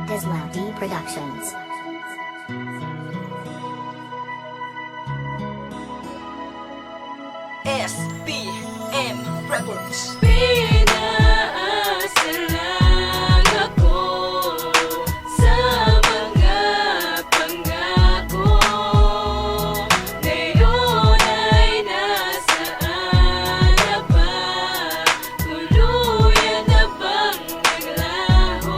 Dislao D Productions. SBM Records. Pinaasa lang ako sa mga pangako. Ngayon ay nasaan na ba? Tuluyan na bang naglaho?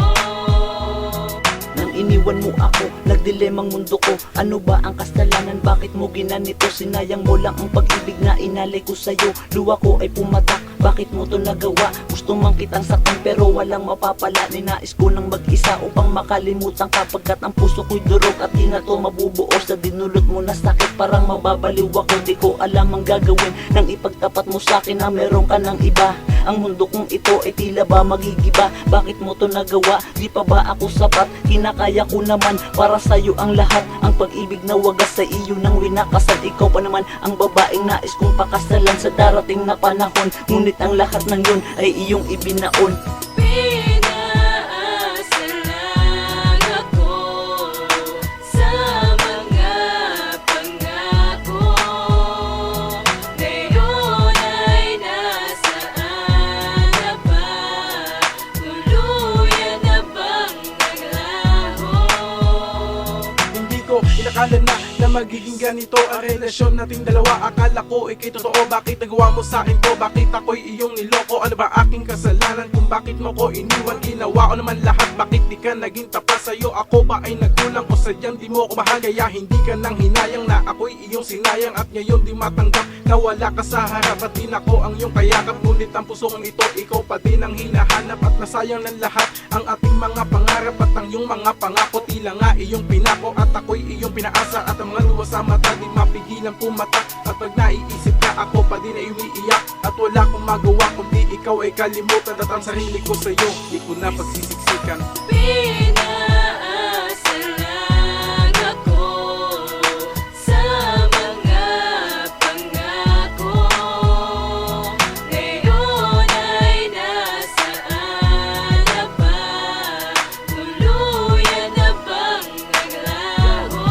Nang iniwan mo ako, nagdilemang mundo ko. Ano ba ang kasalanan? Bakit mo ginanito? Sinayang mo lang ang pag-ibig na inalay ko sa'yo. Luwa ko ay pumatak, bakit mo to nagawa? Gusto mang kitang saktan pero walang mapapala. Ninais ko nang mag-isa upang makalimutan ka, pagkat ang puso ko'y durog at di na to mabubuo sa dinulot mo na sakit. Parang mababaliw ako, di ko alam ang gagawin nang ipagtapat mo sa'kin na meron ka ng iba. Ang mundo kong ito ay tila ba magigiba? Bakit mo to nagawa? Di pa ba ako sapat? Kinakaya ko naman para sa'yo ang lahat. Ang pag-ibig na wagas sa iyo nang winakasal. Ikaw pa naman ang babaeng nais kong pakasalan sa darating na panahon. Ngunit ang lahat ng yun ay iyong ibinaon. Pinaasa lang ako sa mga pangako. Ngayon ay nasaan na ba? Tuluyan na bang naglaho? Hindi ko inakala na magiging ganito ang relasyon nating dalawa. Akala ko ikay totoo, bakit nagawa mo sa akin to? Bakit ako'y iyong niloko? Ano ba aking kasalanan kung bakit mo ko iniwan? Ginawa ko naman lahat, bakit di ka naging tapat? Sa'yo ako ba ay nagkulang o sadyang di mo ko mahal? Kaya hindi ka nang hinayang na ako'y iyong sinayang. At ngayon di matanggap na wala ka sa harap at din ako ang iyong kayakap. Ngunit ang pusong ito, ikaw pa din ang hinahanap. At nasayang ng lahat ang ating mga pangarap at ang iyong mga pangako. Tila nga iyong pinako at ako'y iyong pinaasa. At ang mga luwa sa mata di mapigilan pumatak. At pag naiisip ka ako pa din ay umiiyak. At wala akong magawa kundi ikaw ay kalimutan. At ang sarili ko sa'yo di ko na pagsisiksikan. Pinaasa lang ako sa mga pangako. Ngayon ay nasaan na ba? Tuluyan na bang naglaho?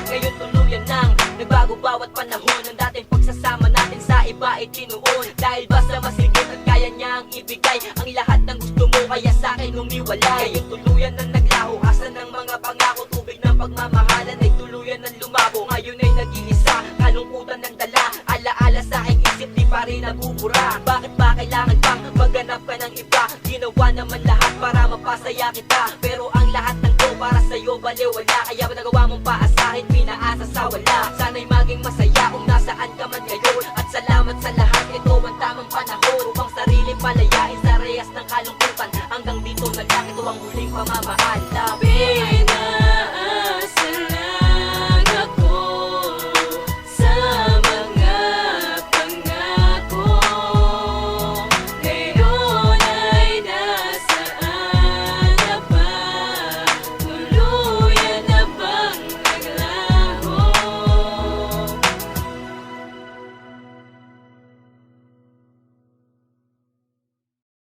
Ngayon tuluyan nang nagbago bawat panahon. Ang dating pagsasama natin sa iba ay tinuon. Dahil basta masigit at kaya niyang ibigay ang lahat ng gusto mo, kaya sa'kin humiwalay. Ngayon tuluyan na naglaho, asa ng mga pangako. Tubig ng pagmamahalan ay tuluyan ng lumabo. Ngayon ay nag-iisa, kalungkutan ng dala. Alaala sa aking isip, di pa rin nagubura. Bakit ba kailangan pang maghanap ka ng iba? Ginawa naman lahat para mapasaya kita, pero ang lahat ng to para sa'yo baliwala. Kaya ba nagawa mong paasahin, pinaasa sa wala? Sana'y maging masaya kung nasaan ka man ngayon. At salamat sa lahat, ito ang tamang panahon upang sarili palayain sa reyes ng kalungkutan. Hanggang dito na lang, ito ang huling pamamahal.